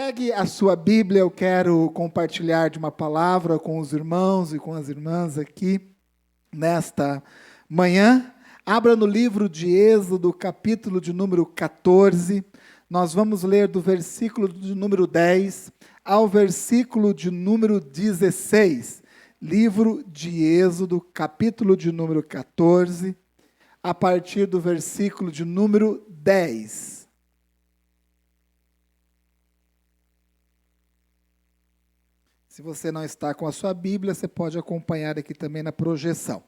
Pegue a sua Bíblia, eu quero compartilhar de uma palavra com os irmãos e com as irmãs aqui nesta manhã. Abra no livro de Êxodo, capítulo de número 14. Nós vamos ler do versículo de número 10 ao versículo de número 16. Livro de Êxodo, capítulo de número 14, a partir do versículo de número 10. Se você não está com a sua Bíblia, você pode acompanhar aqui também na projeção.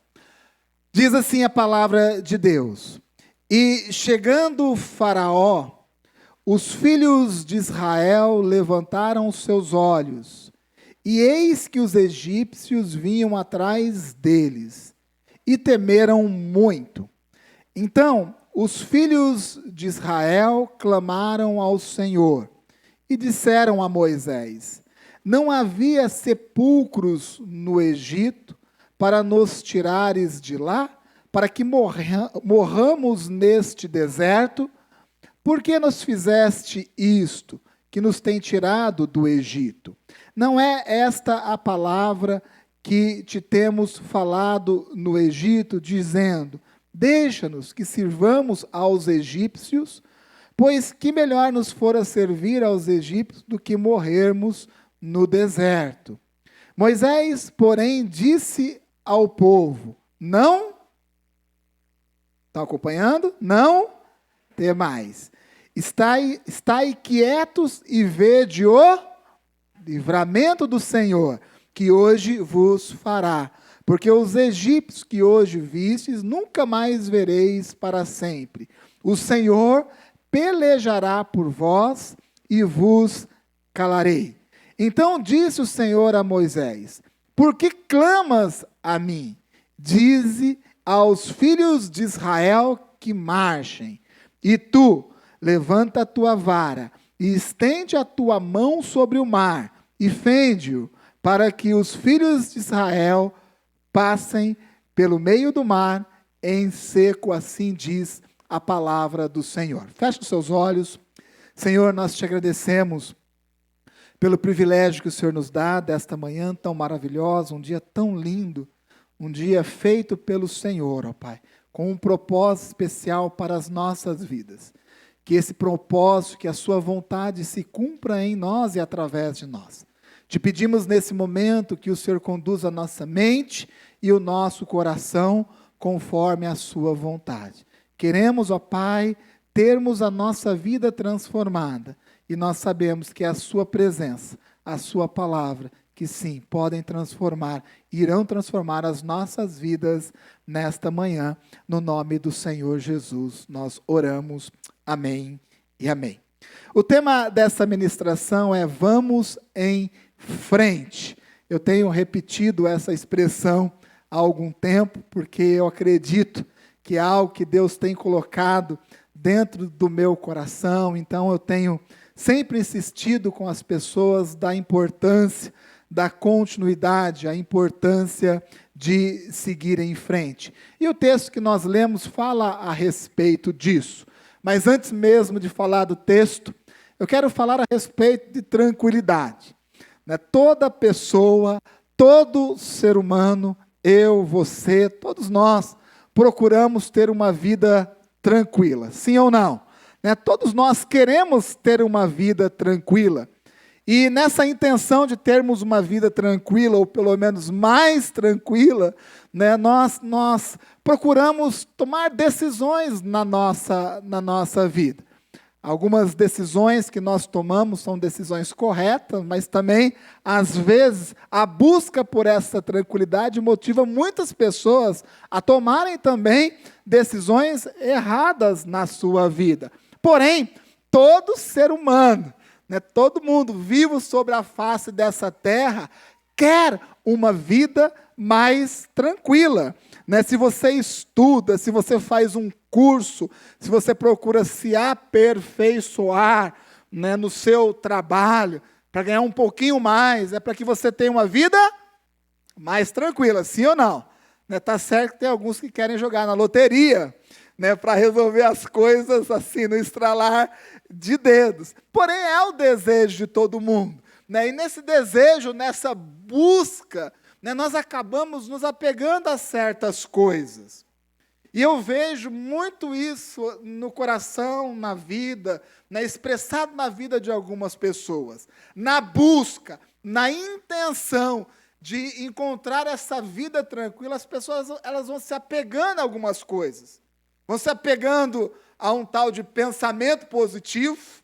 Diz assim a palavra de Deus: E chegando Faraó, os filhos de Israel levantaram os seus olhos, e eis que os egípcios vinham atrás deles, e temeram muito. Então os filhos de Israel clamaram ao Senhor, e disseram a Moisés: Não havia sepulcros no Egito para nos tirares de lá, para que morramos neste deserto? Por que nos fizeste isto, que nos tem tirado do Egito? Não é esta a palavra que te temos falado no Egito, dizendo: Deixa-nos que sirvamos aos egípcios, pois que melhor nos fora servir aos egípcios do que morrermos no deserto. Moisés, porém, disse ao povo: Não, está acompanhando? Não temais. Estai quietos e vede o livramento do Senhor, que hoje vos fará. Porque os egípcios que hoje vistes, nunca mais vereis para sempre. O Senhor pelejará por vós e vos calarei. Então disse o Senhor a Moisés: Por que clamas a mim? Dize aos filhos de Israel que marchem. E tu, levanta a tua vara, e estende a tua mão sobre o mar, e fende-o, para que os filhos de Israel passem pelo meio do mar em seco, assim diz a palavra do Senhor. Feche os seus olhos. Senhor, nós te agradecemos pelo privilégio que o Senhor nos dá desta manhã tão maravilhosa, um dia tão lindo, um dia feito pelo Senhor, ó Pai, com um propósito especial para as nossas vidas. Que esse propósito, que a sua vontade se cumpra em nós e através de nós. Te pedimos nesse momento que o Senhor conduza a nossa mente e o nosso coração conforme a sua vontade. Queremos, ó Pai, termos a nossa vida transformada. E nós sabemos que é a sua presença, a sua palavra, que sim, podem transformar, irão transformar as nossas vidas nesta manhã, no nome do Senhor Jesus. Nós oramos, amém e amém. O tema dessa ministração é Vamos em Frente. Eu tenho repetido essa expressão há algum tempo, porque eu acredito que é algo que Deus tem colocado dentro do meu coração, então eu tenho sempre insistido com as pessoas da importância da continuidade, a importância de seguir em frente. E o texto que nós lemos fala a respeito disso. Mas antes mesmo de falar do texto, eu quero falar a respeito de tranquilidade. Toda pessoa, todo ser humano, eu, você, todos nós, procuramos ter uma vida tranquila, sim ou não? Todos nós queremos ter uma vida tranquila. E nessa intenção de termos uma vida tranquila, ou pelo menos mais tranquila, nós procuramos tomar decisões na nossa vida. Algumas decisões que nós tomamos são decisões corretas, mas também, às vezes, a busca por essa tranquilidade motiva muitas pessoas a tomarem também decisões erradas na sua vida. Porém, todo ser humano, todo mundo vivo sobre a face dessa terra, quer uma vida mais tranquila. Se você estuda, se você faz um curso, se você procura se aperfeiçoar no seu trabalho, para ganhar um pouquinho mais, é para que você tenha uma vida mais tranquila, sim ou não? Está certo que tem alguns que querem jogar na loteria, né, para resolver as coisas assim no estralar de dedos. Porém, é o desejo de todo mundo, né? E nesse desejo, nessa busca, né, nós acabamos nos apegando a certas coisas. E eu vejo muito isso no coração, na vida, né, expressado na vida de algumas pessoas. Na busca, na intenção de encontrar essa vida tranquila, as pessoas elas vão se apegando a algumas coisas. Vão se apegando a um tal de pensamento positivo,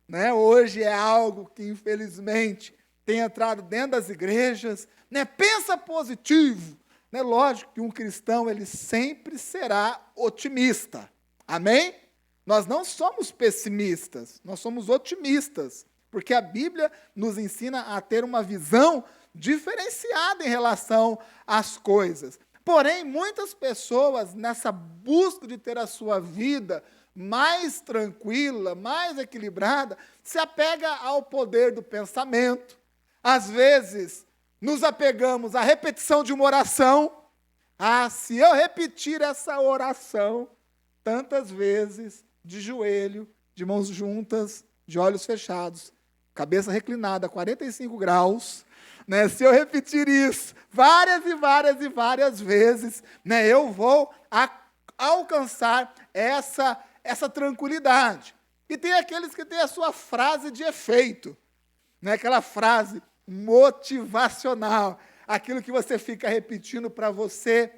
né? Hoje é algo que, infelizmente, tem entrado dentro das igrejas, né? Pensa positivo. Né? Lógico que um cristão ele sempre será otimista. Amém? Nós não somos pessimistas, nós somos otimistas, porque a Bíblia nos ensina a ter uma visão diferenciada em relação às coisas. Porém, muitas pessoas, nessa busca de ter a sua vida mais tranquila, mais equilibrada, se apega ao poder do pensamento. Às vezes, nos apegamos à repetição de uma oração. Ah, se eu repetir essa oração tantas vezes, de joelho, de mãos juntas, de olhos fechados, cabeça reclinada, 45 graus, né? Se eu repetir isso várias e várias e várias vezes, né, eu vou alcançar essa tranquilidade. E tem aqueles que têm a sua frase de efeito, né, aquela frase motivacional, aquilo que você fica repetindo para você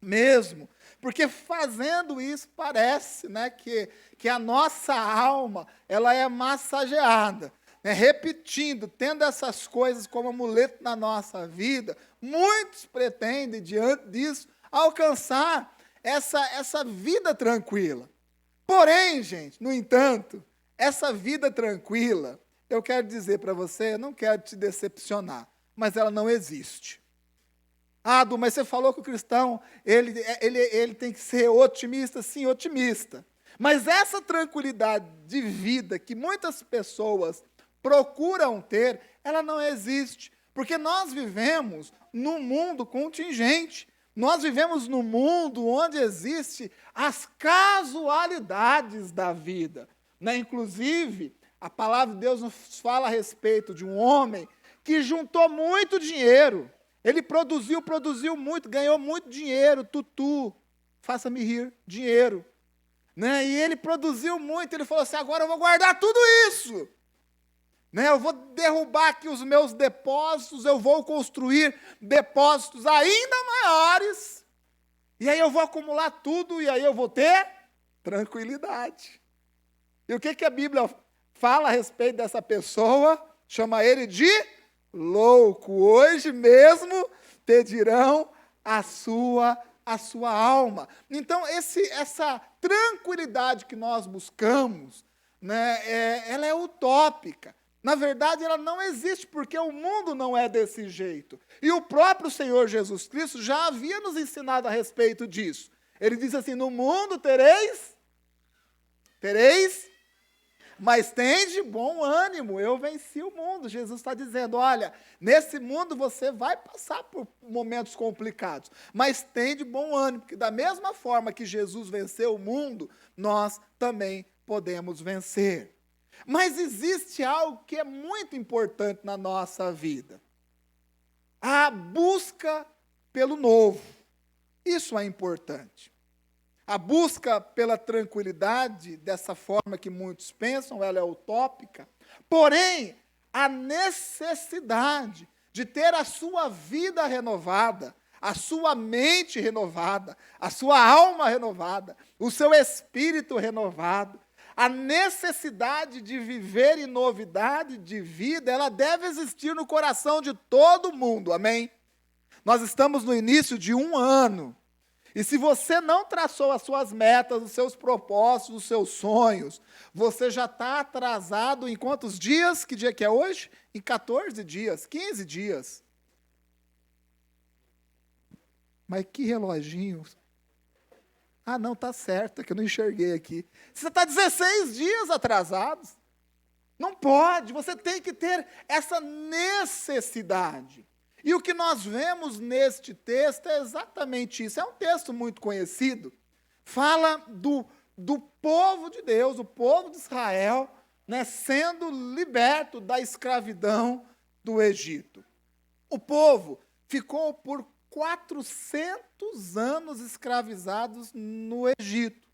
mesmo, porque fazendo isso parece, né, que a nossa alma ela é massageada, né, repetindo, tendo essas coisas como amuleto na nossa vida. Muitos pretendem, diante disso, alcançar essa vida tranquila. Porém, gente, no entanto, essa vida tranquila, eu quero dizer para você, eu não quero te decepcionar, mas ela não existe. Ah, Du, mas você falou que o cristão, ele tem que ser otimista, sim, otimista. Mas essa tranquilidade de vida que muitas pessoas procuram ter, ela não existe. Porque nós vivemos num mundo contingente. Nós vivemos num mundo onde existem as casualidades da vida. Né? Inclusive, a palavra de Deus nos fala a respeito de um homem que juntou muito dinheiro. Ele produziu muito, ganhou muito dinheiro, tutu, faça-me rir, dinheiro. Né? E ele produziu muito, ele falou assim, agora eu vou guardar tudo isso. Né? Eu vou derrubar aqui os meus depósitos, eu vou construir depósitos ainda maiores, e aí eu vou acumular tudo, e aí eu vou ter tranquilidade. E o que a Bíblia fala a respeito dessa pessoa? Chama ele de louco. Hoje mesmo pedirão a sua alma. Então, essa tranquilidade que nós buscamos, né, ela é utópica. Na verdade, ela não existe, porque o mundo não é desse jeito. E o próprio Senhor Jesus Cristo já havia nos ensinado a respeito disso. Ele disse assim, no mundo tereis, mas tende bom ânimo, eu venci o mundo. Jesus está dizendo, olha, nesse mundo você vai passar por momentos complicados, mas tende bom ânimo, porque da mesma forma que Jesus venceu o mundo, nós também podemos vencer. Mas existe algo que é muito importante na nossa vida. A busca pelo novo. Isso é importante. A busca pela tranquilidade, dessa forma que muitos pensam, ela é utópica. Porém, a necessidade de ter a sua vida renovada, a sua mente renovada, a sua alma renovada, o seu espírito renovado, a necessidade de viver em novidade de vida, ela deve existir no coração de todo mundo, amém? Nós estamos no início de um ano, e se você não traçou as suas metas, os seus propósitos, os seus sonhos, você já está atrasado em quantos dias? Que dia que é hoje? Em 14 dias, 15 dias. Mas que reloginho. Ah, não, está certo, é que eu não enxerguei aqui. Você está 16 dias atrasado. Não pode, você tem que ter essa necessidade. E o que nós vemos neste texto é exatamente isso. É um texto muito conhecido, Fala do povo de Deus, o povo de Israel, né, sendo liberto da escravidão do Egito. O povo ficou por 400 anos escravizados no Egito.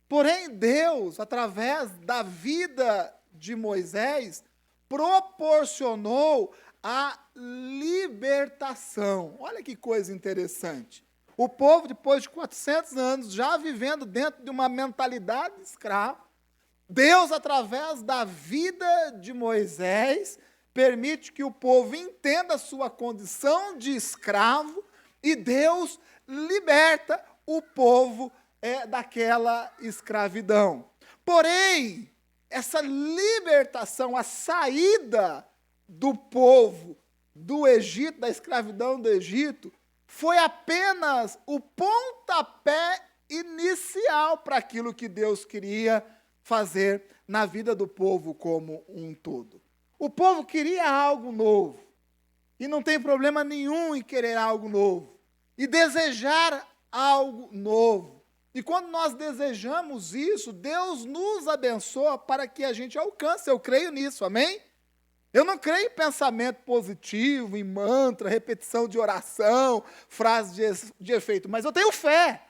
Porém, Deus, através da vida de Moisés, proporcionou a libertação. Olha que coisa interessante. O povo, depois de 400 anos, já vivendo dentro de uma mentalidade escrava, Deus, através da vida de Moisés, permite que o povo entenda a sua condição de escravo e Deus liberta o povo daquela escravidão. Porém, essa libertação, a saída do povo do Egito, da escravidão do Egito, foi apenas o pontapé inicial para aquilo que Deus queria fazer na vida do povo como um todo. O povo queria algo novo, e não tem problema nenhum em querer algo novo, e desejar algo novo. E quando nós desejamos isso, Deus nos abençoa para que a gente alcance. Eu creio nisso, amém? Eu não creio em pensamento positivo, em mantra, repetição de oração, frases de efeito, mas eu tenho fé.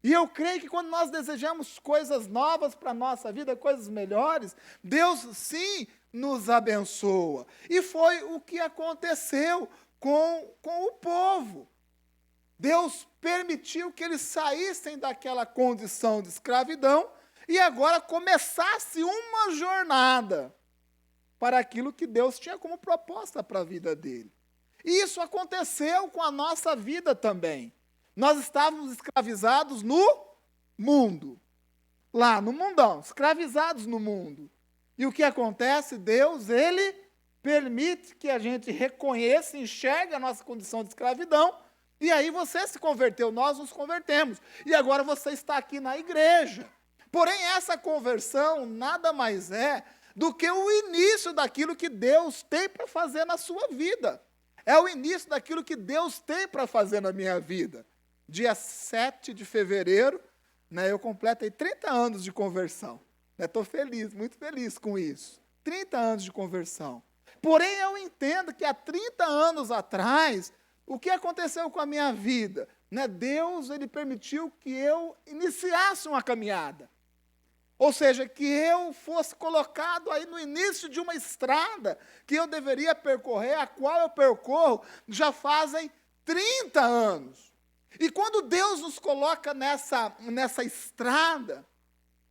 E eu creio que quando nós desejamos coisas novas para a nossa vida, coisas melhores, Deus sim nos abençoa. E foi o que aconteceu com o povo. Deus permitiu que eles saíssem daquela condição de escravidão e agora começasse uma jornada para aquilo que Deus tinha como proposta para a vida dele. E isso aconteceu com a nossa vida também. Nós estávamos escravizados no mundo, lá no mundão, escravizados no mundo. E o que acontece? Deus, ele permite que a gente reconheça, enxergue a nossa condição de escravidão, e aí você se converteu, nós nos convertemos. E agora você está aqui na igreja. Porém, essa conversão nada mais é do que o início daquilo que Deus tem para fazer na sua vida. É o início daquilo que Deus tem para fazer na minha vida. Dia 7 de fevereiro, né, eu completei 30 anos de conversão. Estou feliz, muito feliz com isso. 30 anos de conversão. Porém, eu entendo que há 30 anos atrás, o que aconteceu com a minha vida? Né, Deus, ele permitiu que eu iniciasse uma caminhada. Ou seja, que eu fosse colocado aí no início de uma estrada que eu deveria percorrer, a qual eu percorro já fazem 30 anos. E quando Deus nos coloca nessa estrada,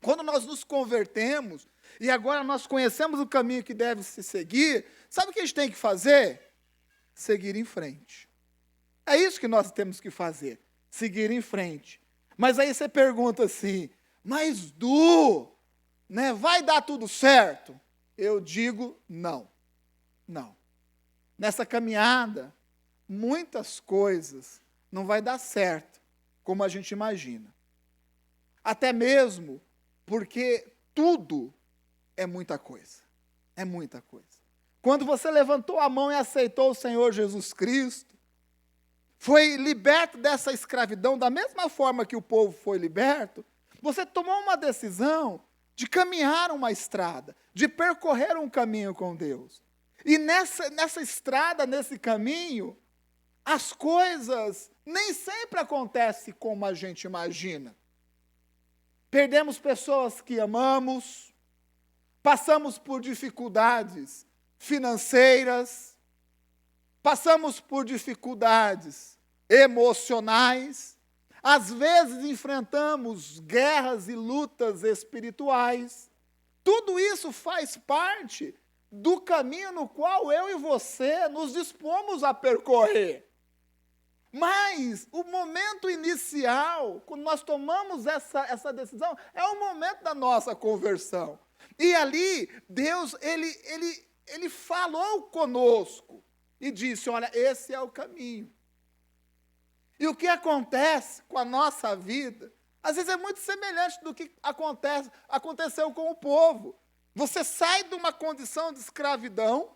quando nós nos convertemos, e agora nós conhecemos o caminho que deve se seguir, sabe o que a gente tem que fazer? Seguir em frente. É isso que nós temos que fazer, seguir em frente. Mas aí você pergunta assim, mas né, vai dar tudo certo? Eu digo não, não. Nessa caminhada, muitas coisas não vai dar certo, como a gente imagina. Até mesmo porque tudo é muita coisa. É muita coisa. Quando você levantou a mão e aceitou o Senhor Jesus Cristo, foi liberto dessa escravidão, da mesma forma que o povo foi liberto, você tomou uma decisão de caminhar uma estrada, de percorrer um caminho com Deus. E nessa estrada, nesse caminho, as coisas nem sempre acontecem como a gente imagina. Perdemos pessoas que amamos, passamos por dificuldades financeiras, passamos por dificuldades emocionais, às vezes enfrentamos guerras e lutas espirituais. Tudo isso faz parte do caminho no qual eu e você nos dispomos a percorrer. Mas o momento inicial, quando nós tomamos essa decisão, é o momento da nossa conversão. E ali, Deus, ele falou conosco e disse, olha, esse é o caminho. E o que acontece com a nossa vida, às vezes é muito semelhante do que aconteceu com o povo. Você sai de uma condição de escravidão,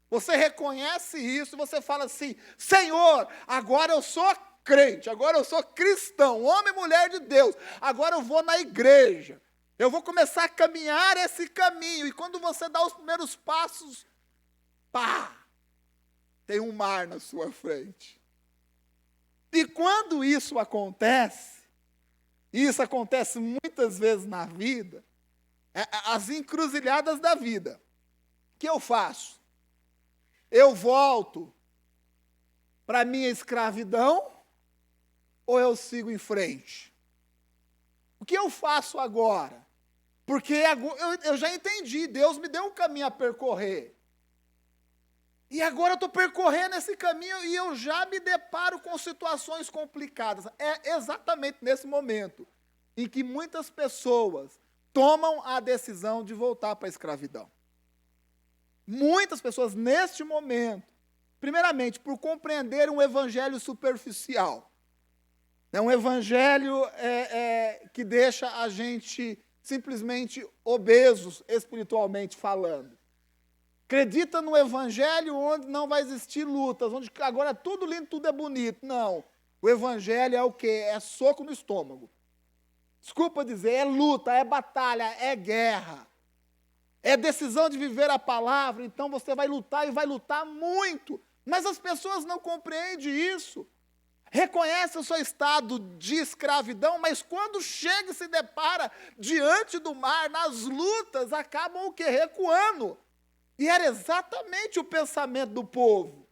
você reconhece isso, você fala assim, Senhor, agora eu sou crente, agora eu sou cristão, homem e mulher de Deus, agora eu vou na igreja, eu vou começar a caminhar esse caminho, e quando você dá os primeiros passos, pá, tem um mar na sua frente. E quando isso acontece, e isso acontece muitas vezes na vida, as encruzilhadas da vida, o que eu faço? Eu volto para a minha escravidão ou eu sigo em frente? O que eu faço agora? Porque eu já entendi, Deus me deu um caminho a percorrer. E agora eu estou percorrendo esse caminho e eu já me deparo com situações complicadas. É exatamente nesse momento em que muitas pessoas tomam a decisão de voltar para a escravidão. Muitas pessoas, neste momento, primeiramente, por compreender um evangelho superficial. Um evangelho que deixa a gente simplesmente obesos, espiritualmente falando. Acredita no evangelho onde não vai existir lutas, onde agora tudo lindo, tudo é bonito. Não. O evangelho é o quê? É soco no estômago. Desculpa dizer, é luta, é batalha, é guerra. É decisão de viver a palavra, então você vai lutar e vai lutar muito. Mas as pessoas não compreendem isso. Reconhecem o seu estado de escravidão, mas quando chega e se depara diante do mar, nas lutas, acabam o quê? Recuando. E era exatamente o pensamento do povo.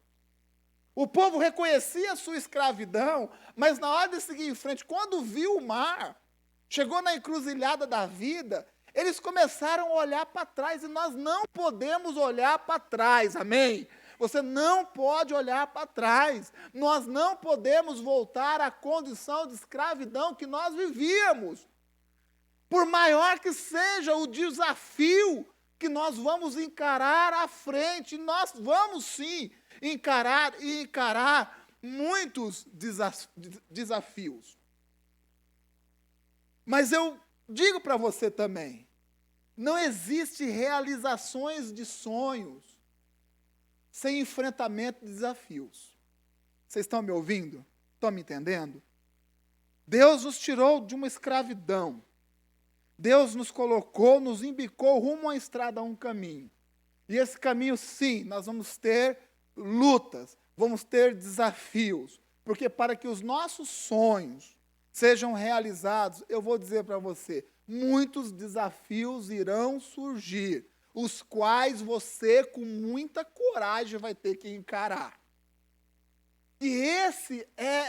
O povo reconhecia a sua escravidão, mas na hora de seguir em frente, quando viu o mar, chegou na encruzilhada da vida, eles começaram a olhar para trás, e nós não podemos olhar para trás, amém? Você não pode olhar para trás. Nós não podemos voltar à condição de escravidão que nós vivíamos. Por maior que seja o desafio que nós vamos encarar à frente, nós vamos sim encarar muitos desafios. Mas eu digo para você também, não existe realizações de sonhos sem enfrentamento de desafios. Vocês estão me ouvindo? Estão me entendendo? Deus nos tirou de uma escravidão. Deus nos colocou, nos embicou rumo a uma estrada, a um caminho. E esse caminho, sim, nós vamos ter lutas, vamos ter desafios. Porque para que os nossos sonhos sejam realizados, eu vou dizer para você, muitos desafios irão surgir, os quais você, com muita coragem, vai ter que encarar. E esse é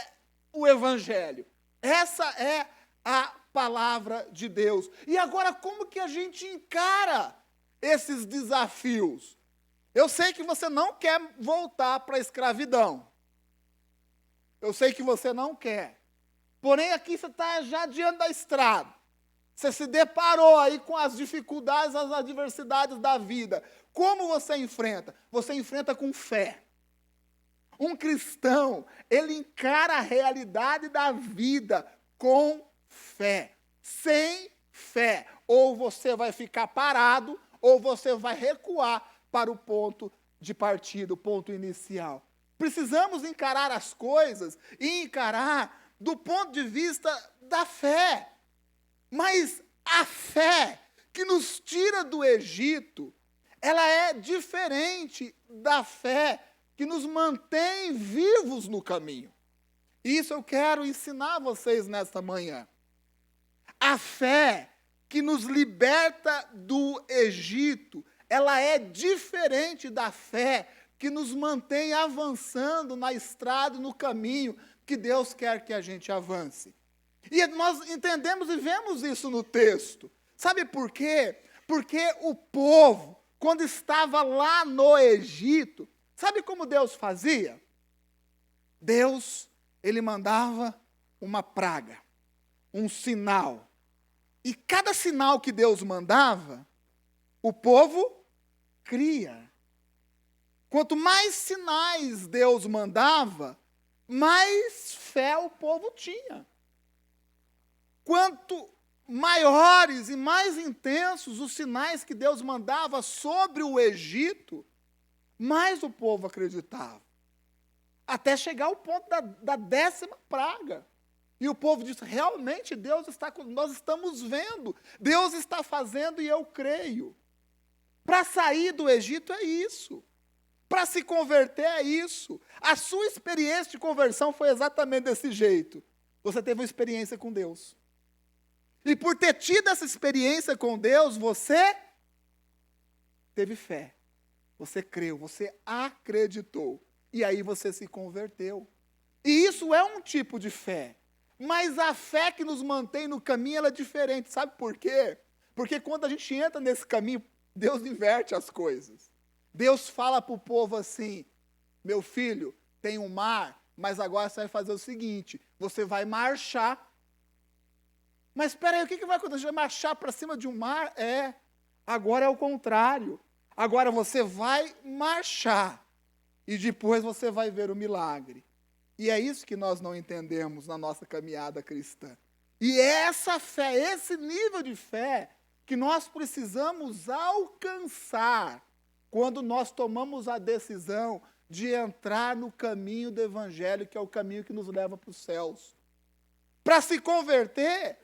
o Evangelho. Essa é a palavra de Deus. E agora, como que a gente encara esses desafios? Eu sei que você não quer voltar para a escravidão. Eu sei que você não quer. Porém, aqui você está já diante da estrada. Você se deparou aí com as dificuldades, as adversidades da vida. Como você enfrenta? Você enfrenta com fé. Um cristão, ele encara a realidade da vida com fé. Sem fé, ou você vai ficar parado, ou você vai recuar para o ponto de partida, o ponto inicial. Precisamos encarar as coisas e encarar do ponto de vista da fé. Mas a fé que nos tira do Egito, ela é diferente da fé que nos mantém vivos no caminho. Isso eu quero ensinar a vocês nesta manhã. A fé que nos liberta do Egito, ela é diferente da fé que nos mantém avançando na estrada, no caminho que Deus quer que a gente avance. E nós entendemos e vemos isso no texto. Sabe por quê? Porque o povo, quando estava lá no Egito, sabe como Deus fazia? Deus, ele mandava uma praga, um sinal. E cada sinal que Deus mandava, o povo cria. Quanto mais sinais Deus mandava, mais fé o povo tinha. Quanto maiores e mais intensos os sinais que Deus mandava sobre o Egito, mais o povo acreditava. até chegar ao ponto da 10ª praga. E o povo disse, realmente Deus está com nós, estamos vendo, Deus está fazendo e eu creio. Para sair do Egito é isso. Para se converter é isso. A sua experiência de conversão foi exatamente desse jeito. Você teve uma experiência com Deus. E por ter tido essa experiência com Deus, você teve fé. Você creu, você acreditou. E aí você se converteu. E isso é um tipo de fé. Mas a fé que nos mantém no caminho, ela é diferente. Sabe por quê? Porque quando a gente entra nesse caminho, Deus inverte as coisas. Deus fala para o povo assim, meu filho, tem um mar, mas agora você vai fazer o seguinte, você vai marchar. Mas espera aí, o que vai acontecer? Vai marchar para cima de um mar? Agora é o contrário. Agora você vai marchar e depois você vai ver o milagre. E é isso que nós não entendemos na nossa caminhada cristã. E é essa fé, esse nível de fé que nós precisamos alcançar quando nós tomamos a decisão de entrar no caminho do Evangelho, que é o caminho que nos leva para os céus. Para se converter,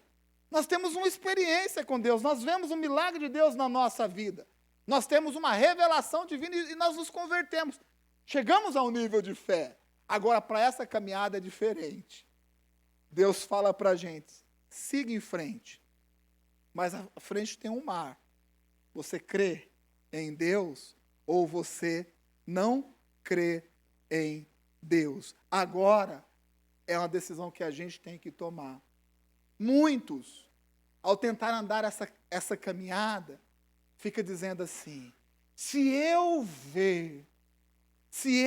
nós temos uma experiência com Deus, nós vemos o milagre de Deus na nossa vida. Nós temos uma revelação divina e nós nos convertemos. Chegamos a um nível de fé. Agora, para essa caminhada é diferente. Deus fala para a gente, siga em frente. Mas à frente tem um mar. Você crê em Deus ou você não crê em Deus? Agora é uma decisão que a gente tem que tomar. Muitos, ao tentar andar essa caminhada, fica dizendo assim, se eu ver, se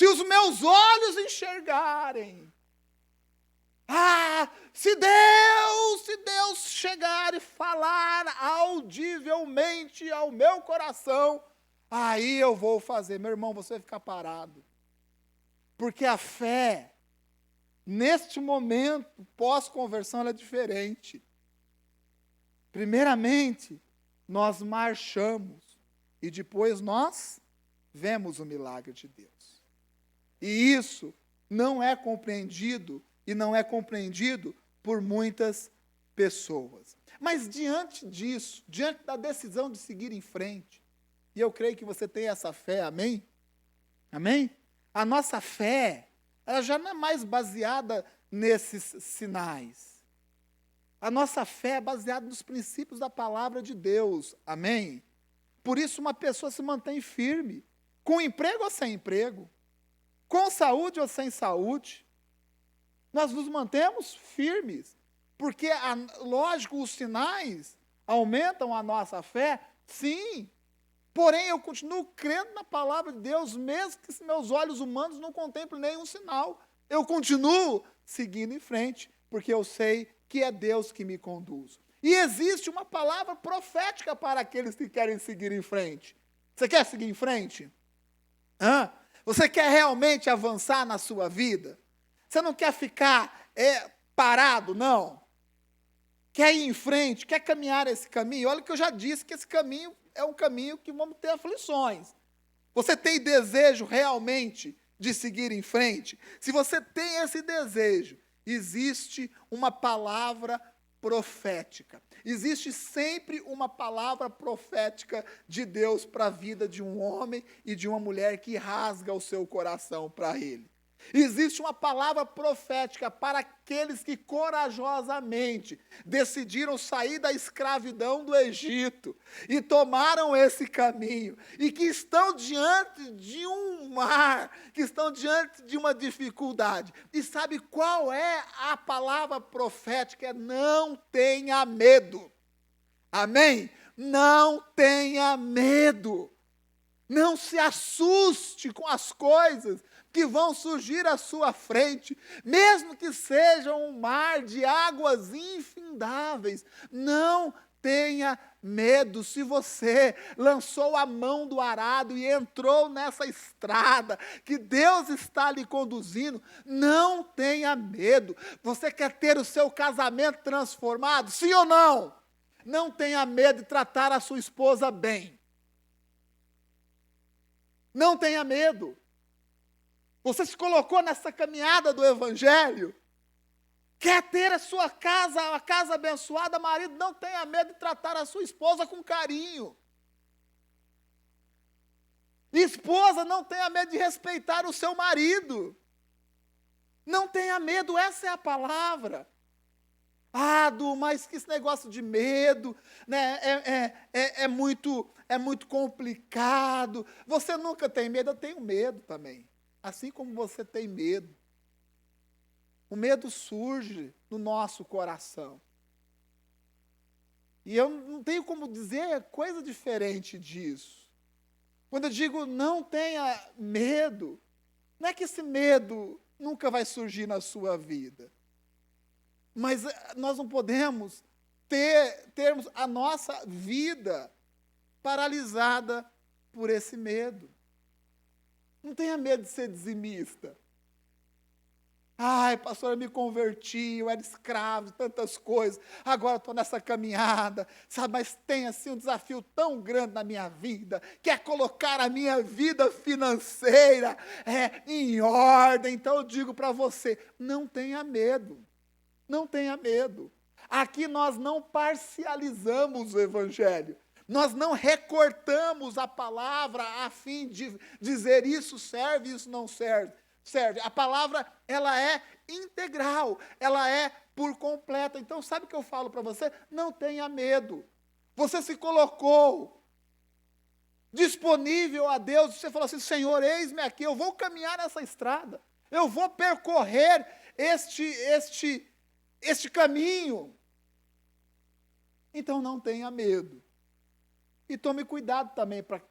os meus olhos enxergarem, se Deus chegar e falar audivelmente ao meu coração, aí eu vou fazer. Meu irmão, você vai ficar parado. Porque a fé, neste momento, pós-conversão, ela é diferente. Primeiramente, nós marchamos e depois nós vemos o milagre de Deus. E isso não é compreendido e não é compreendido por muitas pessoas. Mas diante disso, diante da decisão de seguir em frente, e eu creio que você tem essa fé, amém? Amém? A nossa fé, ela já não é mais baseada nesses sinais. A nossa fé é baseada nos princípios da palavra de Deus, amém? Por isso uma pessoa se mantém firme, com emprego ou sem emprego, com saúde ou sem saúde. Nós nos mantemos firmes, porque, lógico, os sinais aumentam a nossa fé, sim. Porém, eu continuo crendo na palavra de Deus, mesmo que meus olhos humanos não contemplem nenhum sinal. Eu continuo seguindo em frente, porque eu sei que é Deus que me conduz. E existe uma palavra profética para aqueles que querem seguir em frente. Você quer seguir em frente? Você quer realmente avançar na sua vida? Você não quer ficar parado, não? Quer ir em frente, quer caminhar esse caminho? Olha que eu já disse que esse caminho é um caminho que vamos ter aflições. Você tem desejo realmente de seguir em frente? Se você tem esse desejo, existe uma palavra profética. Existe sempre uma palavra profética de Deus para a vida de um homem e de uma mulher que rasga o seu coração para Ele. Existe uma palavra profética para aqueles que corajosamente decidiram sair da escravidão do Egito e tomaram esse caminho e que estão diante de um mar, que estão diante de uma dificuldade. E sabe qual é a palavra profética? É não tenha medo. Amém? Não tenha medo. Não se assuste com as coisas que vão surgir à sua frente, mesmo que seja um mar de águas infindáveis. Não tenha medo. Se você lançou a mão do arado e entrou nessa estrada que Deus está lhe conduzindo, não tenha medo. Você quer ter o seu casamento transformado? Sim ou não? Não tenha medo de tratar a sua esposa bem. Não tenha medo. Você se colocou nessa caminhada do Evangelho? Quer ter a sua casa, a casa abençoada? Marido, não tenha medo de tratar a sua esposa com carinho. Esposa, não tenha medo de respeitar o seu marido. Não tenha medo, essa é a palavra. Mas que esse negócio de medo, né, é muito complicado. Você nunca tem medo, eu tenho medo também. Assim como você tem medo. O medo surge no nosso coração. E eu não tenho como dizer coisa diferente disso. Quando eu digo não tenha medo, não é que esse medo nunca vai surgir na sua vida. Mas nós não podemos termos a nossa vida paralisada por esse medo. Não tenha medo de ser dizimista. Ai, pastor, eu me converti, eu era escravo de tantas coisas, agora estou nessa caminhada, sabe, mas tem assim um desafio tão grande na minha vida, que é colocar a minha vida financeira em ordem. Então eu digo para você, não tenha medo, não tenha medo. Aqui nós não parcializamos o Evangelho, nós não recortamos a palavra a fim de dizer isso serve, isso não serve. A palavra, ela é integral, ela é por completo. Então, sabe o que eu falo para você? Não tenha medo. Você se colocou disponível a Deus, você falou assim, Senhor, eis-me aqui, eu vou caminhar nessa estrada, eu vou percorrer este caminho. Então, não tenha medo. E tome cuidado também para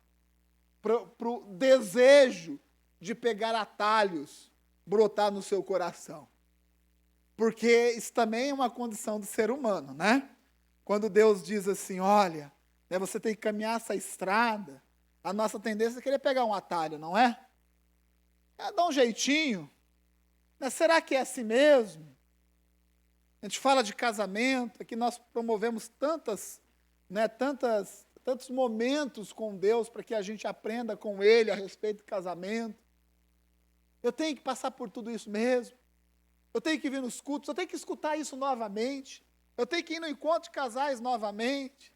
o desejo de pegar atalhos, brotar no seu coração. Porque isso também é uma condição do ser humano, né? Quando Deus diz assim, olha, né, você tem que caminhar essa estrada, a nossa tendência é querer pegar um atalho, não é? É dar um jeitinho. Né? Será que é assim mesmo? A gente fala de casamento, aqui nós promovemos tantos momentos com Deus para que a gente aprenda com Ele a respeito do casamento. Eu tenho que passar por tudo isso mesmo. Eu tenho que vir nos cultos, eu tenho que escutar isso novamente. Eu tenho que ir no encontro de casais novamente.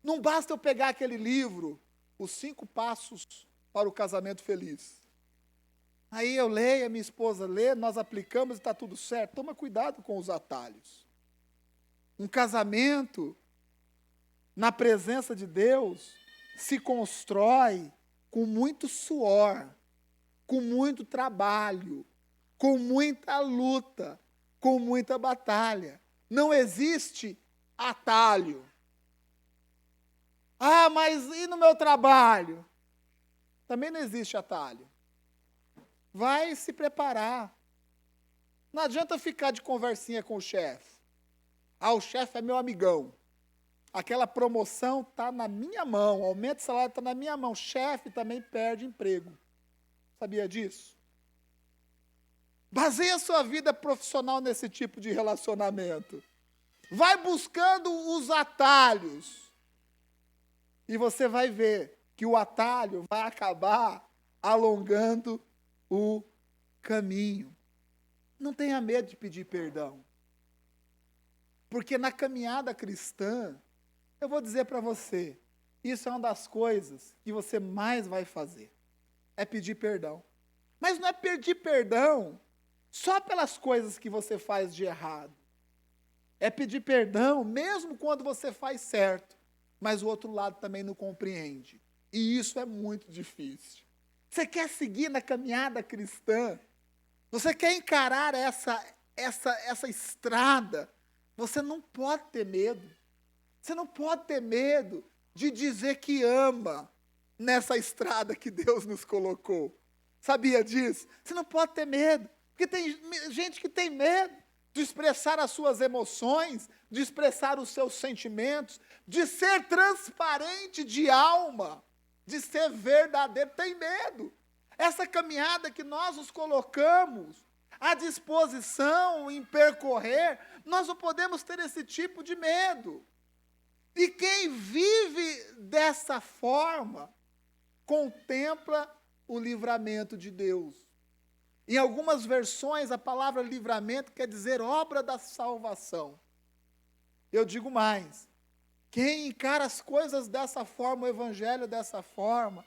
Não basta eu pegar aquele livro, Os 5 Passos para o Casamento Feliz. Aí eu leio, a minha esposa lê, nós aplicamos e está tudo certo. Toma cuidado com os atalhos. Um casamento, na presença de Deus, se constrói com muito suor, com muito trabalho, com muita luta, com muita batalha. Não existe atalho. Mas e no meu trabalho? Também não existe atalho. Vai se preparar. Não adianta ficar de conversinha com o chefe. O chefe é meu amigão. Aquela promoção está na minha mão, o aumento de salário está na minha mão. Chefe também perde emprego. Sabia disso? Baseia a sua vida profissional nesse tipo de relacionamento. Vai buscando os atalhos. E você vai ver que o atalho vai acabar alongando o caminho. Não tenha medo de pedir perdão. Porque na caminhada cristã, eu vou dizer para você, isso é uma das coisas que você mais vai fazer. É pedir perdão. Mas não é pedir perdão só pelas coisas que você faz de errado. É pedir perdão mesmo quando você faz certo, mas o outro lado também não compreende. E isso é muito difícil. Você quer seguir na caminhada cristã? Você quer encarar essa estrada? Você não pode ter medo. Você não pode ter medo de dizer que ama nessa estrada que Deus nos colocou. Sabia disso? Você não pode ter medo. Porque tem gente que tem medo de expressar as suas emoções, de expressar os seus sentimentos, de ser transparente de alma, de ser verdadeiro. Tem medo. Essa caminhada que nós nos colocamos à disposição em percorrer, nós não podemos ter esse tipo de medo. E quem vive dessa forma, contempla o livramento de Deus. Em algumas versões, a palavra livramento quer dizer obra da salvação. Eu digo mais, quem encara as coisas dessa forma, o evangelho dessa forma,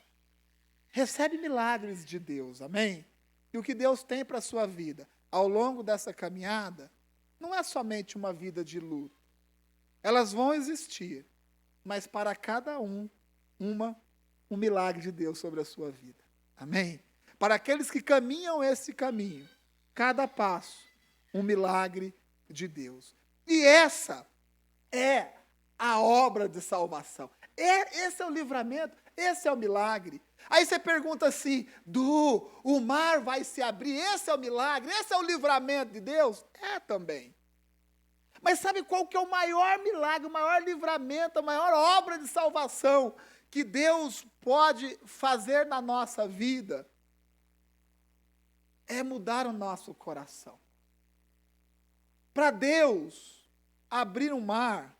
recebe milagres de Deus, amém? E o que Deus tem para a sua vida, ao longo dessa caminhada, não é somente uma vida de luto. Elas vão existir, mas para cada um milagre de Deus sobre a sua vida, amém? Para aqueles que caminham esse caminho, cada passo, um milagre de Deus. E essa é a obra de salvação. Esse é o livramento, esse é o milagre. Aí você pergunta assim, o mar vai se abrir, esse é o milagre, esse é o livramento de Deus? É também. Mas sabe qual que é o maior milagre, o maior livramento, a maior obra de salvação que Deus pode fazer na nossa vida? É mudar o nosso coração. Para Deus abrir um mar,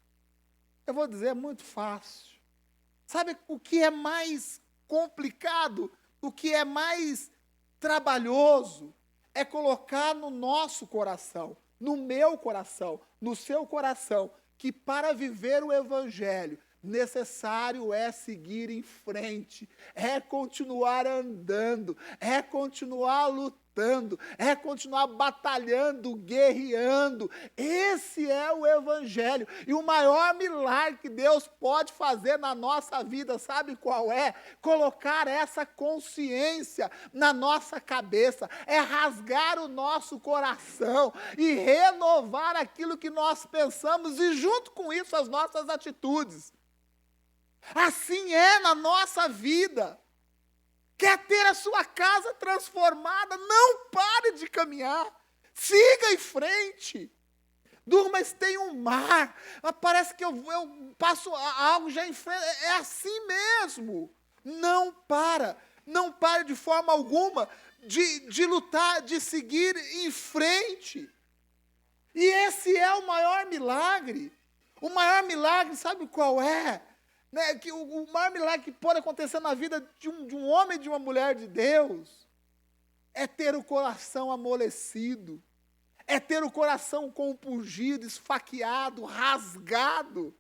eu vou dizer, é muito fácil. Sabe o que é mais complicado, o que é mais trabalhoso, é colocar no nosso coração, no meu coração, no seu coração, que para viver o evangelho, necessário é seguir em frente, é continuar andando, é continuar lutando, é continuar batalhando, guerreando. Esse é o evangelho. E o maior milagre que Deus pode fazer na nossa vida, sabe qual é? Colocar essa consciência na nossa cabeça, é rasgar o nosso coração e renovar aquilo que nós pensamos e junto com isso as nossas atitudes. Assim é na nossa vida. Quer ter a sua casa transformada? Não pare de caminhar. Siga em frente. Mas tem um mar. Parece que eu passo algo já em frente. É assim mesmo. Não pare de forma alguma de lutar, de seguir em frente. E esse é o maior milagre. O maior milagre, sabe qual é? Que o maior milagre que pode acontecer na vida de um homem e de uma mulher de Deus é ter o coração amolecido, é ter o coração compungido, esfaqueado, rasgado.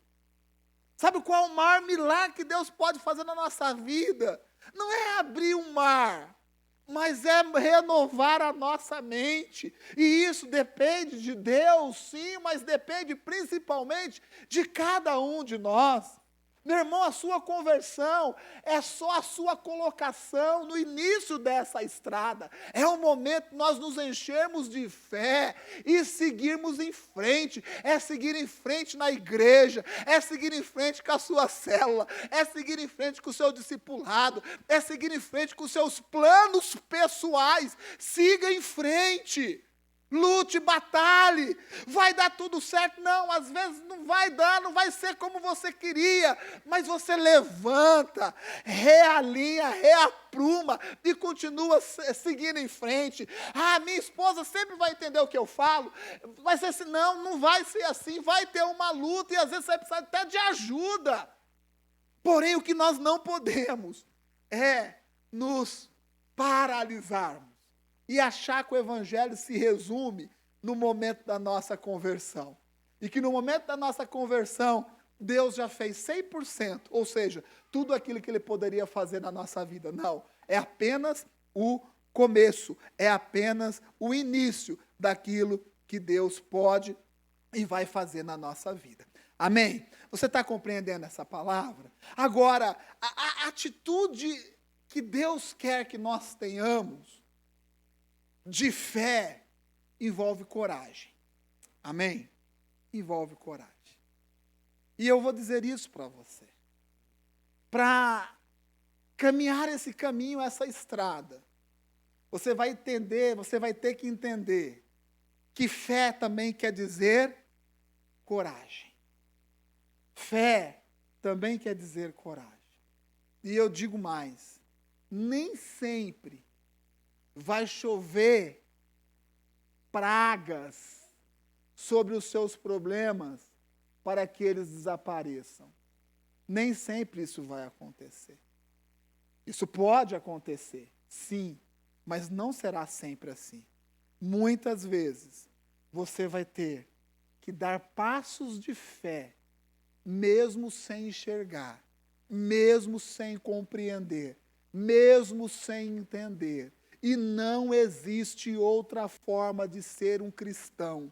Sabe qual é o maior milagre que Deus pode fazer na nossa vida? Não é abrir um mar, mas é renovar a nossa mente. E isso depende de Deus, sim, mas depende principalmente de cada um de nós. Meu irmão, a sua conversão é só a sua colocação no início dessa estrada. É o momento de nós nos enchermos de fé e seguirmos em frente. É seguir em frente na igreja, é seguir em frente com a sua célula, é seguir em frente com o seu discipulado, é seguir em frente com os seus planos pessoais. Siga em frente. Lute, batalhe, vai dar tudo certo. Não, às vezes não vai dar, não vai ser como você queria, mas você levanta, realinha, reapruma e continua seguindo em frente. Minha esposa sempre vai entender o que eu falo, vai ser assim, não vai ser assim, vai ter uma luta e às vezes você vai precisar até de ajuda. Porém, o que nós não podemos é nos paralisarmos e achar que o evangelho se resume no momento da nossa conversão. E que no momento da nossa conversão, Deus já fez 100%, ou seja, tudo aquilo que Ele poderia fazer na nossa vida. Não, é apenas o começo, é apenas o início daquilo que Deus pode e vai fazer na nossa vida. Amém? Você está compreendendo essa palavra? Agora, a atitude que Deus quer que nós tenhamos de fé envolve coragem. Amém? Envolve coragem. E eu vou dizer isso para você. Para caminhar esse caminho, essa estrada, você vai entender, você vai ter que entender que fé também quer dizer coragem. Fé também quer dizer coragem. E eu digo mais, nem sempre vai chover pragas sobre os seus problemas para que eles desapareçam. Nem sempre isso vai acontecer. Isso pode acontecer, sim, Mas não será sempre assim. Muitas vezes você vai ter que dar passos de fé, mesmo sem enxergar, mesmo sem compreender, mesmo sem entender. E não existe outra forma de ser um cristão.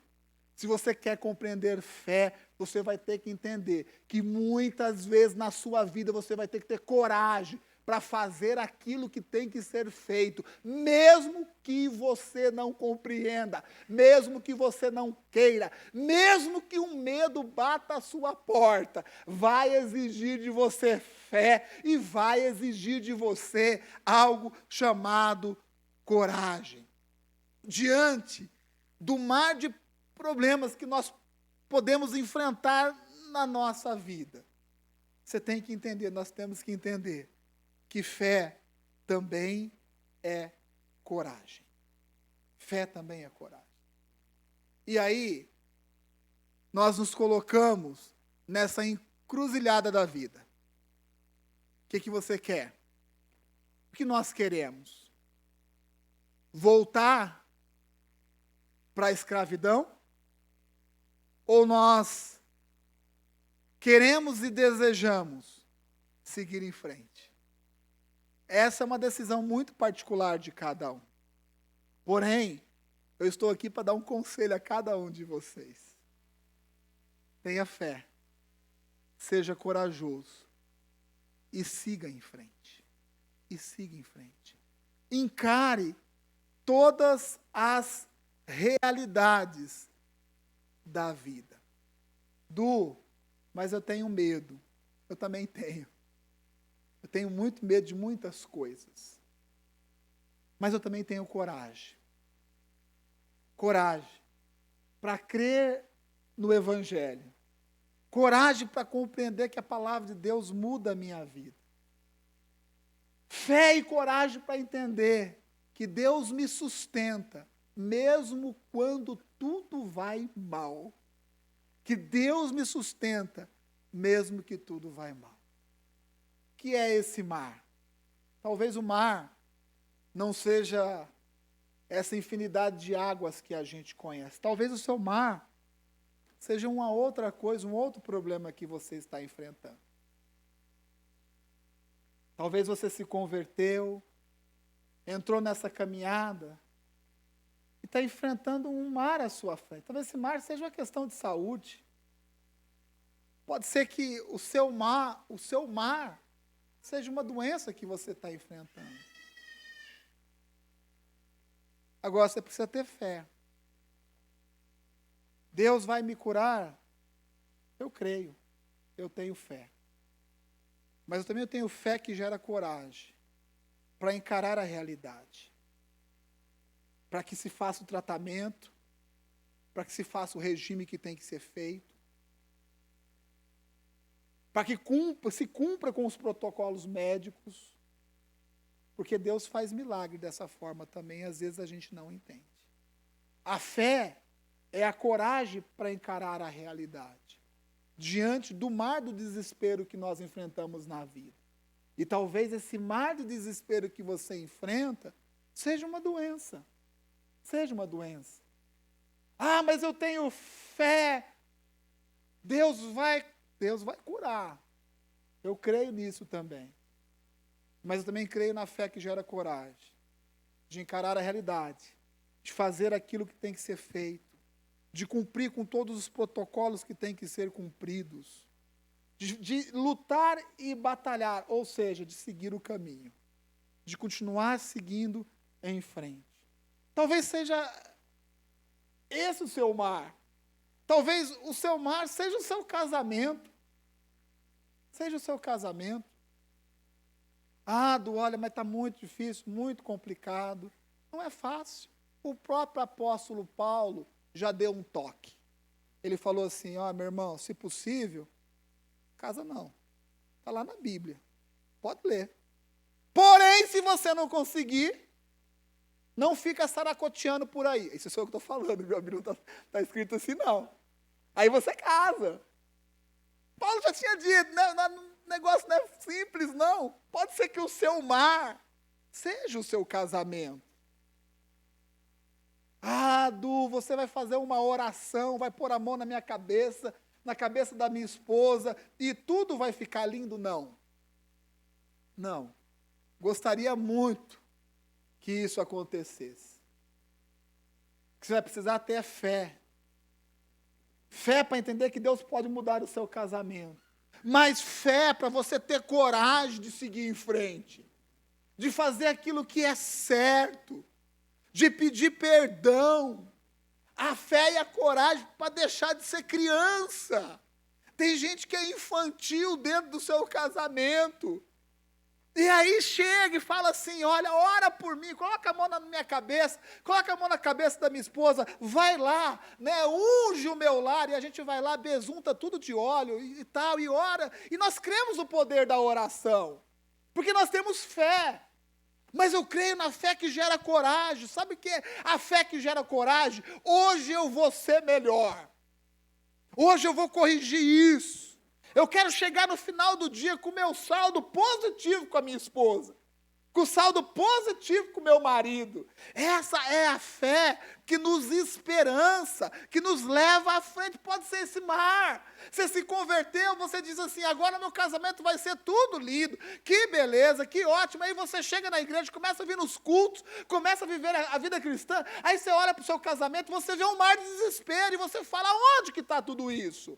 Se você quer compreender fé, você vai ter que entender que muitas vezes na sua vida você vai ter que ter coragem para fazer aquilo que tem que ser feito, mesmo que você não compreenda, mesmo que você não queira, mesmo que o medo bata a sua porta, vai exigir de você fé e vai exigir de você algo chamado coragem. Diante do mar de problemas que nós podemos enfrentar na nossa vida, você tem que entender, nós temos que entender que fé também é coragem. Fé também é coragem. E aí, nós nos colocamos nessa encruzilhada da vida. O que você quer? O que nós queremos? Voltar para a escravidão? Ou nós queremos e desejamos seguir em frente? Essa é uma decisão muito particular de cada um. Porém, eu estou aqui para dar um conselho a cada um de vocês. Tenha fé, seja corajoso e siga em frente. E siga em frente. Encare todas as realidades da vida. Mas eu tenho medo. Eu também tenho. Eu tenho muito medo de muitas coisas. Mas eu também tenho coragem. Coragem para crer no Evangelho. Coragem para compreender que a palavra de Deus muda a minha vida. Fé e coragem para entender que Deus me sustenta, mesmo quando tudo vai mal. Que Deus me sustenta, mesmo que tudo vai mal. O que é esse mar? Talvez o mar não seja essa infinidade de águas que a gente conhece. Talvez o seu mar seja uma outra coisa, um outro problema que você está enfrentando. Talvez você se converteu, entrou nessa caminhada e está enfrentando um mar à sua frente. Talvez esse mar seja uma questão de saúde. Pode ser que o seu mar seja uma doença que você está enfrentando. Agora você precisa ter fé. Deus vai me curar? Eu creio. Eu tenho fé. Mas eu também tenho fé que gera coragem para encarar a realidade. Para que se faça o tratamento, para que se faça o regime que tem que ser feito, para que se cumpra com os protocolos médicos, porque Deus faz milagre dessa forma também, às vezes a gente não entende. A fé é a coragem para encarar a realidade, diante do mar do desespero que nós enfrentamos na vida. E talvez esse mar de desespero que você enfrenta seja uma doença. Seja uma doença. Ah, mas eu tenho fé. Deus vai curar. Eu creio nisso também. Mas eu também creio na fé que gera coragem. De encarar a realidade. De fazer aquilo que tem que ser feito. De cumprir com todos os protocolos que têm que ser cumpridos. De lutar e batalhar. Ou seja, de seguir o caminho. De continuar seguindo em frente. Talvez seja esse o seu mar. Talvez o seu mar seja o seu casamento. Seja o seu casamento. Olha, mas está muito difícil, muito complicado. Não é fácil. O próprio apóstolo Paulo já deu um toque. Ele falou assim, meu irmão, se possível, casa não. Está lá na Bíblia. Pode ler. Porém, se você não conseguir, não fica saracoteando por aí. Isso é só o que eu estou falando, meu amigo, não está escrito assim, não. Aí você casa. Paulo já tinha dito, o negócio não é simples, não. Pode ser que o seu mar seja o seu casamento. Ah, Du, você vai fazer uma oração, vai pôr a mão na minha cabeça, na cabeça da minha esposa, e tudo vai ficar lindo? Não. Não. Gostaria muito que isso acontecesse. Você vai precisar ter fé. Fé para entender que Deus pode mudar o seu casamento. Mas fé para você ter coragem de seguir em frente. De fazer aquilo que é certo. De pedir perdão. A fé e a coragem para deixar de ser criança. Tem gente que é infantil dentro do seu casamento. E aí chega e fala assim, olha, ora por mim, coloca a mão na minha cabeça, coloca a mão na cabeça da minha esposa, vai lá, né, unge o meu lar, e a gente vai lá, besunta tudo de óleo e tal, e ora, e nós cremos no poder da oração, porque nós temos fé, mas eu creio na fé que gera coragem. Sabe o que é a fé que gera coragem? Hoje eu vou ser melhor, hoje eu vou corrigir isso. Eu quero chegar no final do dia com o meu saldo positivo com a minha esposa, com o saldo positivo com o meu marido. Essa é a fé que nos esperança, que nos leva à frente. Pode ser esse mar. Você se converteu, você diz assim, agora meu casamento vai ser tudo lindo, que beleza, que ótimo. Aí você chega na igreja, começa a vir nos cultos, começa a viver a vida cristã, aí você olha para o seu casamento, você vê um mar de desespero, e você fala, onde que está tudo isso?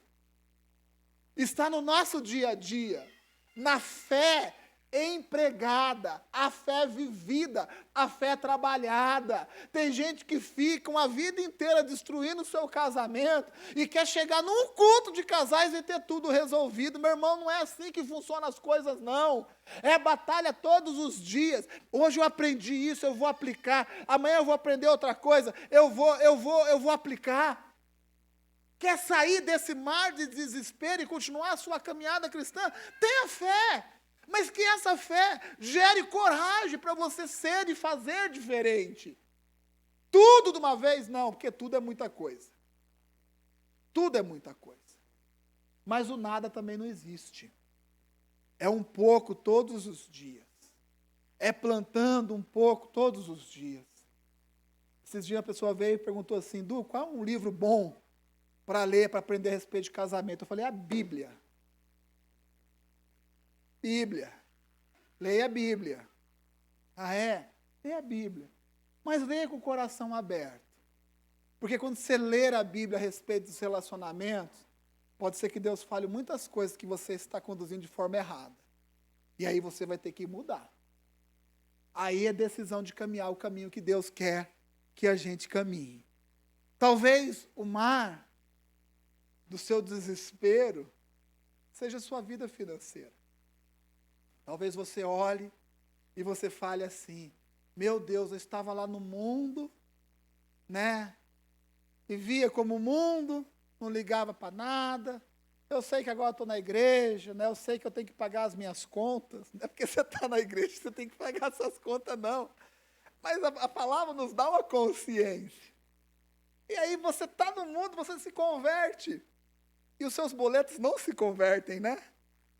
Está no nosso dia a dia, na fé empregada, a fé vivida, a fé trabalhada. Tem gente que fica uma vida inteira destruindo o seu casamento e quer chegar num culto de casais e ter tudo resolvido. Meu irmão, não é assim que funcionam as coisas, não. É batalha todos os dias. Hoje eu aprendi isso, eu vou aplicar. Amanhã eu vou aprender outra coisa, eu vou aplicar. Quer sair desse mar de desespero e continuar a sua caminhada cristã? Tenha fé, mas que essa fé gere coragem para você ser e fazer diferente. Tudo de uma vez? Não, porque tudo é muita coisa. Tudo é muita coisa. Mas o nada também não existe. É um pouco todos os dias. É plantando um pouco todos os dias. Esses dias a pessoa veio e perguntou assim, Du, qual é um livro bom para ler, para aprender a respeito de casamento? Eu falei, a Bíblia. Bíblia. Leia a Bíblia. Ah, é? Leia a Bíblia. Mas leia com o coração aberto. Porque quando você ler a Bíblia a respeito dos relacionamentos, pode ser que Deus fale muitas coisas que você está conduzindo de forma errada. E aí você vai ter que mudar. Aí é decisão de caminhar o caminho que Deus quer que a gente caminhe. Talvez o mar do seu desespero seja a sua vida financeira. Talvez você olhe e você fale assim, meu Deus, eu estava lá no mundo, né? Vivia como o mundo, não ligava para nada. Eu sei que agora estou na igreja, né? Eu sei que eu tenho que pagar as minhas contas. Não é porque você está na igreja que você tem que pagar suas contas, não. Mas a palavra nos dá uma consciência. E aí você está no mundo, você se converte. E os seus boletos não se convertem, né?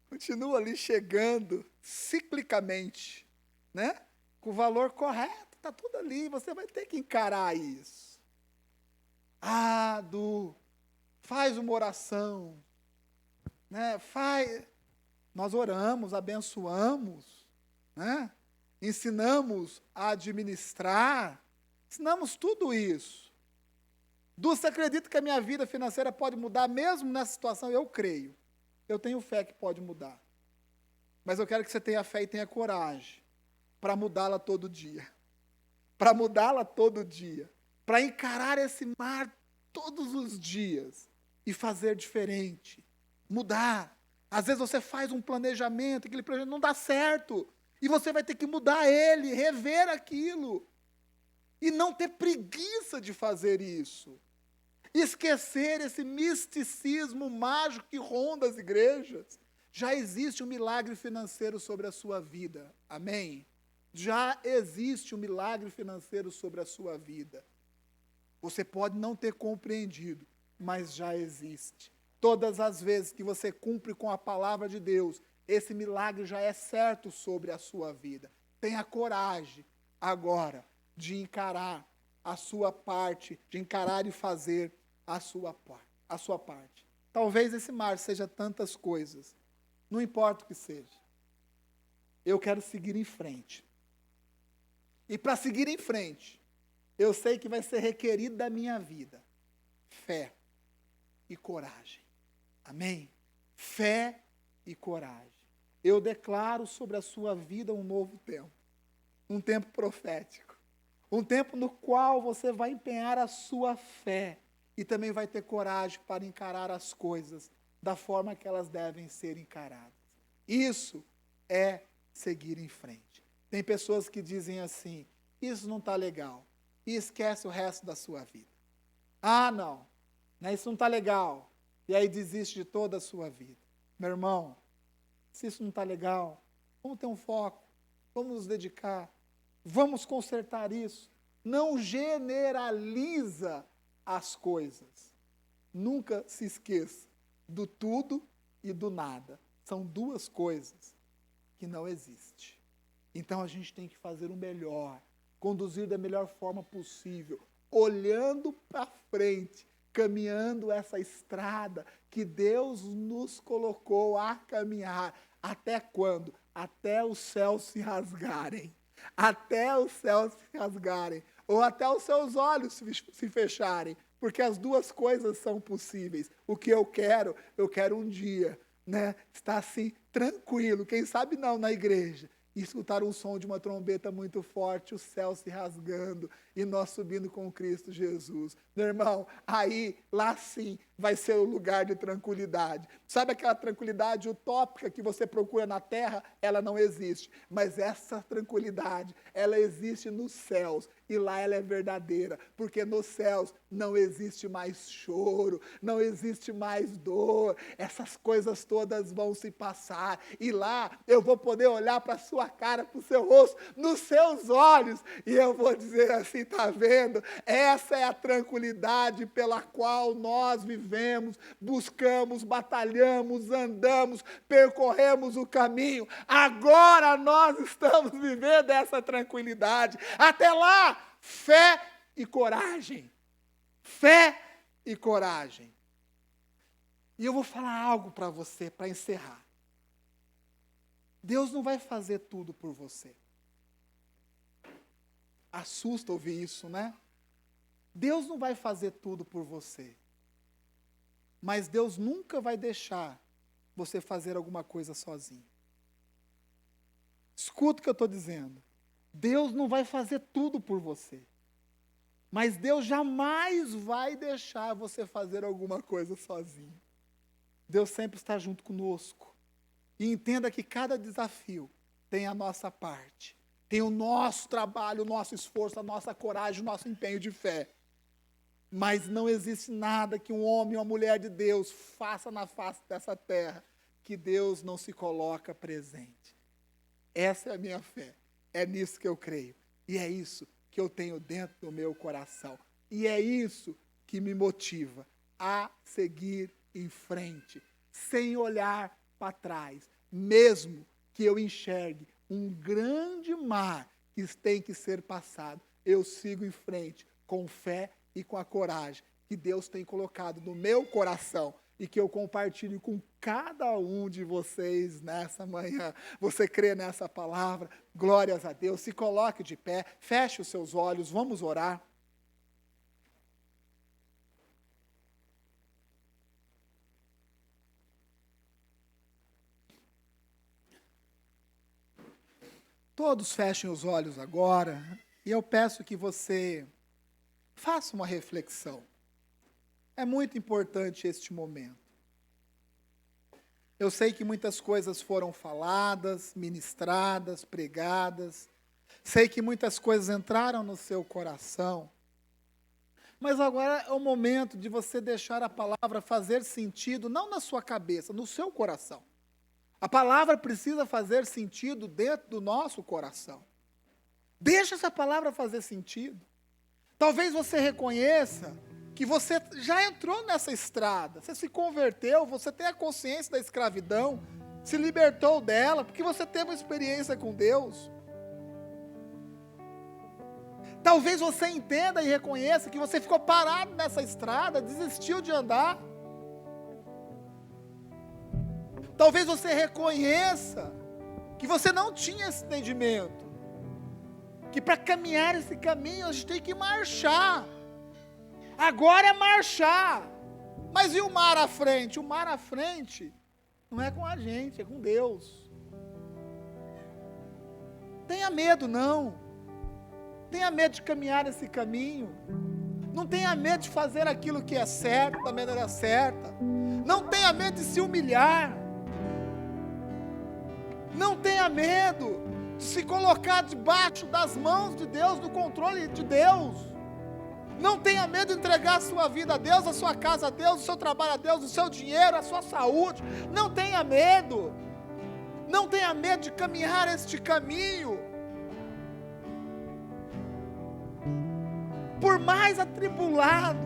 Continua ali chegando ciclicamente, né? Com o valor correto, está tudo ali, você vai ter que encarar isso. Ah, Du, faz uma oração, né? Nós oramos, abençoamos, né? Ensinamos a administrar, ensinamos tudo isso. Du, você acredita que a minha vida financeira pode mudar mesmo nessa situação? Eu creio. Eu tenho fé que pode mudar. Mas eu quero que você tenha fé e tenha coragem para mudá-la todo dia. Para mudá-la todo dia. Para encarar esse mar todos os dias e fazer diferente. Mudar. Às vezes você faz um planejamento, aquele planejamento não dá certo. E você vai ter que mudar ele, rever aquilo. E não ter preguiça de fazer isso. Esquecer esse misticismo mágico que ronda as igrejas. Já existe um milagre financeiro sobre a sua vida. Amém? Já existe um milagre financeiro sobre a sua vida. Você pode não ter compreendido, mas já existe. Todas as vezes que você cumpre com a palavra de Deus, esse milagre já é certo sobre a sua vida. Tenha coragem agora de encarar a sua parte, de encarar e fazer a sua parte. Talvez esse mar seja tantas coisas, não importa o que seja. Eu quero seguir em frente. E para seguir em frente, eu sei que vai ser requerido da minha vida fé e coragem. Amém? Fé e coragem. Eu declaro sobre a sua vida um novo tempo. Um tempo profético. Um tempo no qual você vai empenhar a sua fé e também vai ter coragem para encarar as coisas da forma que elas devem ser encaradas. Isso é seguir em frente. Tem pessoas que dizem assim, isso não está legal, e esquece o resto da sua vida. Ah, não, né, isso não está legal, e aí desiste de toda a sua vida. Meu irmão, se isso não está legal, vamos ter um foco, vamos nos dedicar, vamos consertar isso. Não generaliza as coisas. Nunca se esqueça do tudo e do nada. São duas coisas que não existem. Então a gente tem que fazer o melhor, conduzir da melhor forma possível, olhando para frente, caminhando essa estrada que Deus nos colocou a caminhar. Até quando? Até os céus se rasgarem. Até os céus se rasgarem. Ou até os seus olhos se fecharem. Porque as duas coisas são possíveis. O que eu quero um dia, né, estar assim, tranquilo. Quem sabe não na igreja. E escutar um som de uma trombeta muito forte, o céu se rasgando e nós subindo com Cristo Jesus. Meu irmão, aí, lá sim, vai ser o lugar de tranquilidade. Sabe aquela tranquilidade utópica que você procura na terra? Ela não existe. Mas essa tranquilidade, ela existe nos céus. E lá ela é verdadeira. Porque nos céus não existe mais choro, não existe mais dor. Essas coisas todas vão se passar. E lá eu vou poder olhar para a sua cara, para o seu rosto, nos seus olhos. E eu vou dizer assim, está vendo? Essa é a tranquilidade pela qual nós vivemos, buscamos, batalhamos, andamos, percorremos o caminho. Agora nós estamos vivendo essa tranquilidade. Até lá, fé e coragem. Fé e coragem. E eu vou falar algo para você, para encerrar. Deus não vai fazer tudo por você. Assusta ouvir isso, né? Deus não vai fazer tudo por você. Mas Deus nunca vai deixar você fazer alguma coisa sozinho. Escuta o que eu estou dizendo. Deus não vai fazer tudo por você. Mas Deus jamais vai deixar você fazer alguma coisa sozinho. Deus sempre está junto conosco. E entenda que cada desafio tem a nossa parte. Tem o nosso trabalho, o nosso esforço, a nossa coragem, o nosso empenho de fé. Mas não existe nada que um homem ou uma mulher de Deus faça na face dessa terra que Deus não se coloca presente. Essa é a minha fé. É nisso que eu creio. E é isso que eu tenho dentro do meu coração. E é isso que me motiva a seguir em frente, sem olhar para trás, mesmo que eu enxergue um grande mar que tem que ser passado. Eu sigo em frente com fé e com a coragem que Deus tem colocado no meu coração e que eu compartilho com cada um de vocês nessa manhã. Você crê nessa palavra? Glórias a Deus. Se coloque de pé, feche os seus olhos, vamos orar. Todos fechem os olhos agora e eu peço que você faça uma reflexão. É muito importante este momento. Eu sei que muitas coisas foram faladas, ministradas, pregadas. Sei que muitas coisas entraram no seu coração. Mas agora é o momento de você deixar a palavra fazer sentido, não na sua cabeça, no seu coração. A palavra precisa fazer sentido dentro do nosso coração. Deixa essa palavra fazer sentido. Talvez você reconheça que você já entrou nessa estrada, você se converteu, você tem a consciência da escravidão, se libertou dela, porque você teve uma experiência com Deus. Talvez você entenda e reconheça que você ficou parado nessa estrada, desistiu de andar. Talvez você reconheça que você não tinha esse entendimento, que para caminhar esse caminho a gente tem que marchar. Agora é marchar. Mas e o mar à frente? O mar à frente não é com a gente, é com Deus. Tenha medo não. Tenha medo de caminhar esse caminho. Não tenha medo de fazer aquilo que é certo, da maneira certa. Não tenha medo de se humilhar. Não tenha medo de se colocar debaixo das mãos de Deus, do controle de Deus. Não tenha medo de entregar a sua vida a Deus, a sua casa a Deus, o seu trabalho a Deus, o seu dinheiro, a sua saúde. Não tenha medo. Não tenha medo de caminhar este caminho. Por mais atribulado,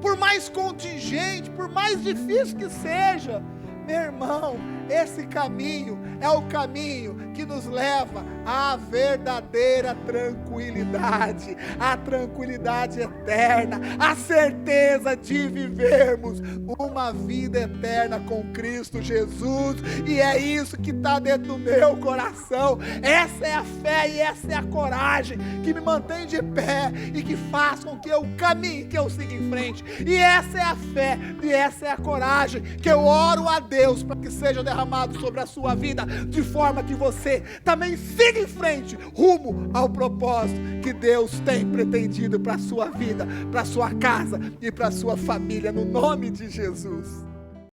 por mais contingente, por mais difícil que seja, meu irmão, esse caminho é o caminho que nos leva à verdadeira tranquilidade, a tranquilidade eterna, a certeza de vivermos uma vida eterna com Cristo Jesus, e é isso que está dentro do meu coração. Essa é a fé e essa é a coragem que me mantém de pé e que faz com que eu caminhe, que eu siga em frente. E essa é a fé e essa é a coragem que eu oro a Deus para que seja derramado sobre a sua vida, de forma que você também siga em frente, rumo ao propósito que Deus tem pretendido para a sua vida, para a sua casa e para a sua família, no nome de Jesus.